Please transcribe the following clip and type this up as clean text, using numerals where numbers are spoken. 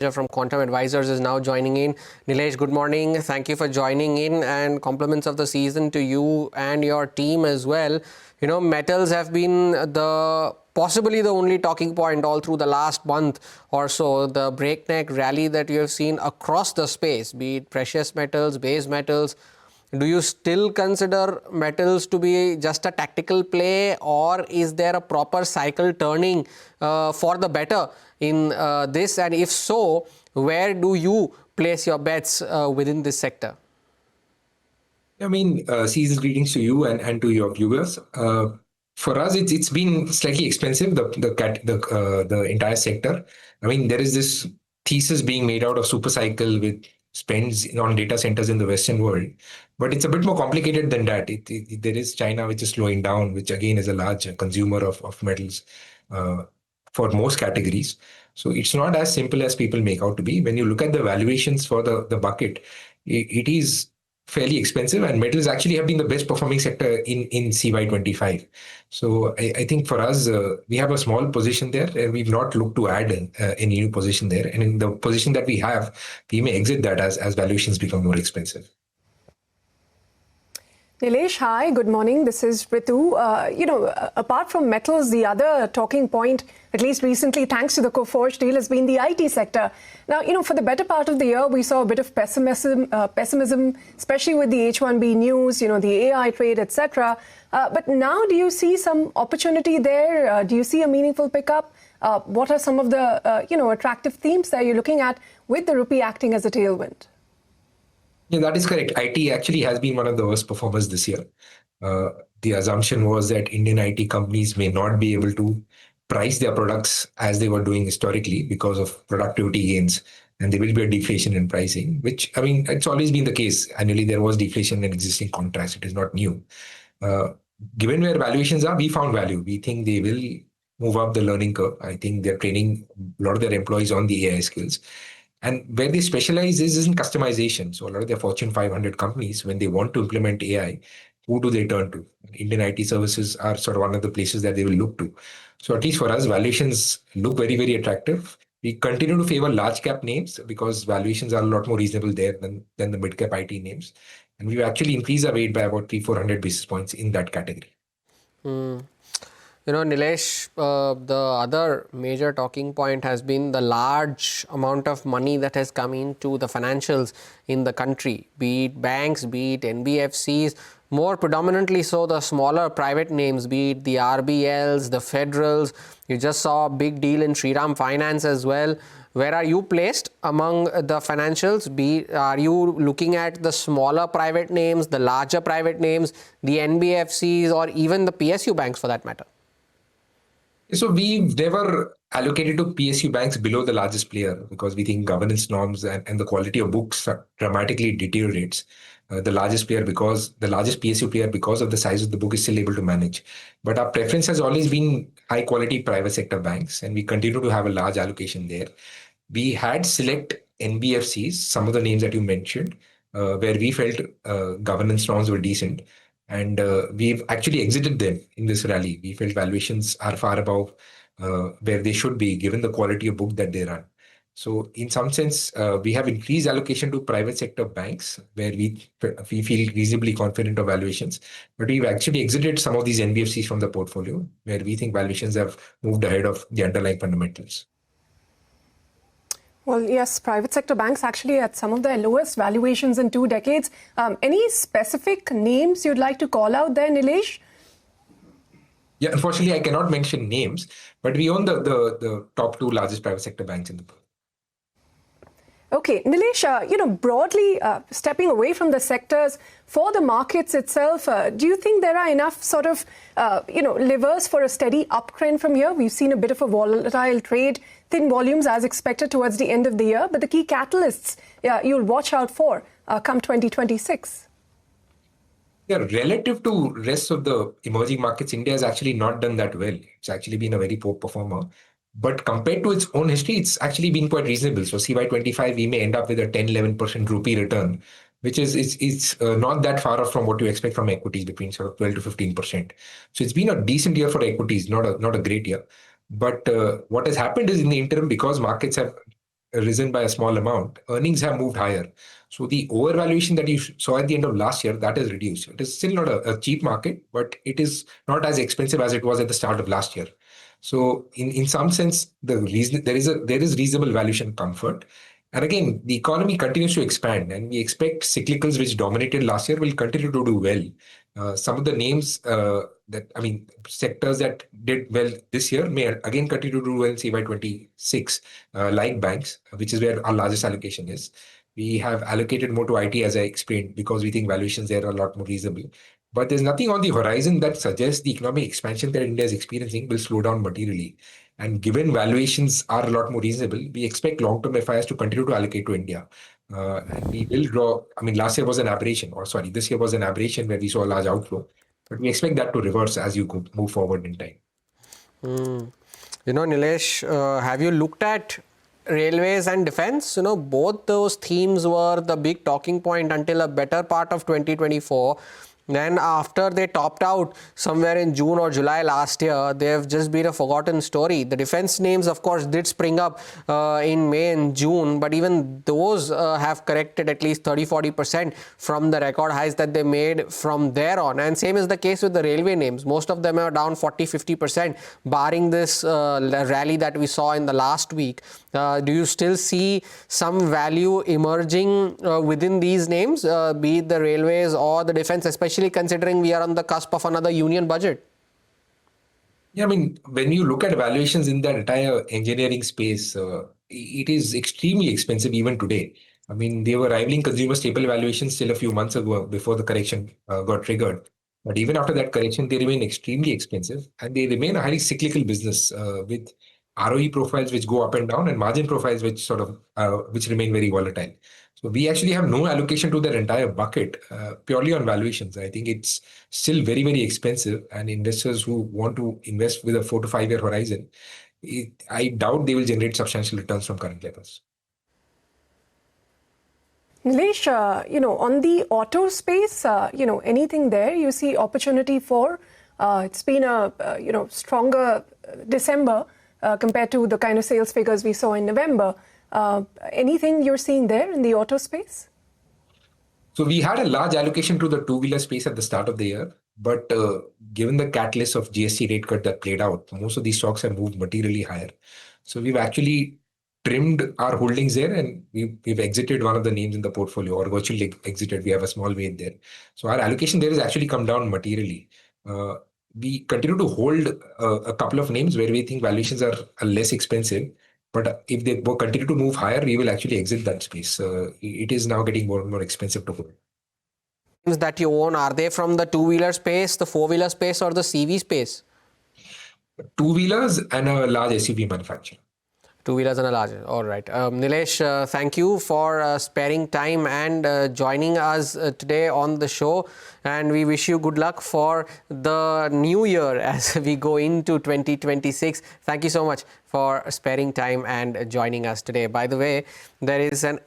from Quantum Advisors is now joining in. Nilesh, good morning. Thank you for joining in, and compliments of the season to you and your team as well. You know, metals have been possibly the only talking point all through the last month or so. The breakneck rally that you have seen across the space, be it precious metals, base metals. Do you still consider metals to be just a tactical play, or is there a proper cycle turning for the better in this? And if so, where do you place your bets within this sector? I mean, season's greetings to you and to your viewers. For us, it's been slightly expensive, the entire sector. I mean, there is this thesis being made out of super cycle with spends on data centers in the Western world, but it's a bit more complicated than that. There is China, which is slowing down, which again is a large consumer of metals for most categories. So it's not as simple as people make out to be. When you look at the valuations for the bucket, it is fairly expensive, and metals actually have been the best performing sector in CY25. So I think for us, we have a small position there, and we've not looked to add any new position there. And in the position that we have, we may exit that as valuations become more expensive. Nilesh, hi, good morning. This is Ritu. Apart from metals, the other talking point, at least recently, thanks to the Coforge deal, has been the IT sector. Now, for the better part of the year, we saw a bit of pessimism, especially with the H-1B news, the AI trade, etc. But now, do you see some opportunity there? Do you see a meaningful pickup? What are some of the, attractive themes that you're looking at with the rupee acting as a tailwind? Yeah, that is correct. IT actually has been one of the worst performers this year. The assumption was that Indian IT companies may not be able to price their products as they were doing historically because of productivity gains, and there will be a deflation in pricing, which, I mean, it's always been the case. Annually, there was deflation in existing contracts. It is not new. Given where valuations are, we found value. We think they will move up the learning curve. I think they're training a lot of their employees on the AI skills. And where they specialize is in customization. So a lot of their Fortune 500 companies, when they want to implement AI, who do they turn to? Indian IT services are sort of one of the places that they will look to. So at least for us, valuations look very, very attractive. We continue to favor large cap names because valuations are a lot more reasonable there than the mid cap IT names. And we've actually increased our weight by about 300-400 basis points in that category. Nilesh, the other major talking point has been the large amount of money that has come into the financials in the country, be it banks, be it NBFCs, more predominantly so the smaller private names, be it the RBLs, the Federals. You just saw a big deal in Shriram Finance as well. Where are you placed among the financials? Are you looking at the smaller private names, the larger private names, the NBFCs, or even the PSU banks for that matter? So we've never allocated to PSU banks below the largest player because we think governance norms and the quality of books dramatically deteriorates. The largest PSU player, because of the size of the book, is still able to manage. But our preference has always been high quality private sector banks, and we continue to have a large allocation there. We had select NBFCs, some of the names that you mentioned, where we felt governance norms were decent. And we've actually exited them in this rally. We felt valuations are far above where they should be, given the quality of book that they run. So in some sense, we have increased allocation to private sector banks, where we feel reasonably confident of valuations. But we've actually exited some of these NBFCs from the portfolio, where we think valuations have moved ahead of the underlying fundamentals. Well, yes, private sector banks actually at some of their lowest valuations in 2 decades. Any specific names you'd like to call out there, Nilesh? Yeah, unfortunately, I cannot mention names, but we own the top 2 largest private sector banks in the world. Okay, Nilesh, broadly stepping away from the sectors, for the markets itself, do you think there are enough sort of, levers for a steady uptrend from here? We've seen a bit of a volatile trade, thin volumes as expected towards the end of the year, but the key catalysts you'll watch out for come 2026. Yeah, relative to rest of the emerging markets, India has actually not done that well. It's actually been a very poor performer. But compared to its own history, it's actually been quite reasonable. So CY25, we may end up with a 10-11% rupee return, which is not that far off from what you expect from equities, between sort of 12 to 15%. So it's been a decent year for equities, not a great year. But what has happened is, in the interim, because markets have risen by a small amount, earnings have moved higher. So the overvaluation that you saw at the end of last year, that is reduced. It is still not a cheap market, but it is not as expensive as it was at the start of last year. So in some sense, there is reasonable valuation comfort. And again, the economy continues to expand, and we expect cyclicals which dominated last year will continue to do well. Some of the names sectors that did well this year may again continue to do well in CY26, like banks, which is where our largest allocation is. We have allocated more to IT, as I explained, because we think valuations there are a lot more reasonable. But there's nothing on the horizon that suggests the economic expansion that India is experiencing will slow down materially. And given valuations are a lot more reasonable, we expect long-term FIs to continue to allocate to India. And we will draw, last year was an aberration, this year was an aberration where we saw a large outflow. But we expect that to reverse as you move forward in time. Nilesh, have you looked at railways and defense? Both those themes were the big talking point until a better part of 2024. Then after they topped out somewhere in June or July last year, they've just been a forgotten story. The defense names, of course, did spring up in May and June, but even those have corrected at least 30-40% from the record highs that they made from there on. And same is the case with the railway names. Most of them are down 40-50%, barring this rally that we saw in the last week. Do you still see some value emerging within these names, be it the railways or the defense, especially considering we are on the cusp of another union budget? Yeah, when you look at valuations in the entire engineering space, it is extremely expensive even today. They were rivaling consumer staple valuations still a few months ago before the correction got triggered. But even after that correction, they remain extremely expensive, and they remain a highly cyclical business with ROE profiles which go up and down and margin profiles which which remain very volatile. So we actually have no allocation to that entire bucket purely on valuations. I think it's still very, very expensive, and investors who want to invest with a 4 to 5 year horizon, I doubt they will generate substantial returns from current levels. Nilesh, on the auto space, anything there you see opportunity for? It's been a stronger December compared to the kind of sales figures we saw in November. Anything you're seeing there in the auto space? So we had a large allocation to the two-wheeler space at the start of the year, but given the catalyst of GST rate cut that played out, most of these stocks have moved materially higher. So we've actually trimmed our holdings there, and we've exited one of the names in the portfolio, or virtually exited. We have a small weight there. So our allocation there has actually come down materially. We continue to hold a couple of names where we think valuations are less expensive. But if they continue to move higher, we will actually exit that space. It is now getting more and more expensive to hold. That you own, are they from the two-wheeler space, the four-wheeler space, or the CV space? Two-wheelers and a large SUV manufacturer. Two-wheelers and a larger. All right. Nilesh, thank you for sparing time and joining us today on the show. And we wish you good luck for the new year as we go into 2026. Thank you so much for sparing time and joining us today. By the way, there is an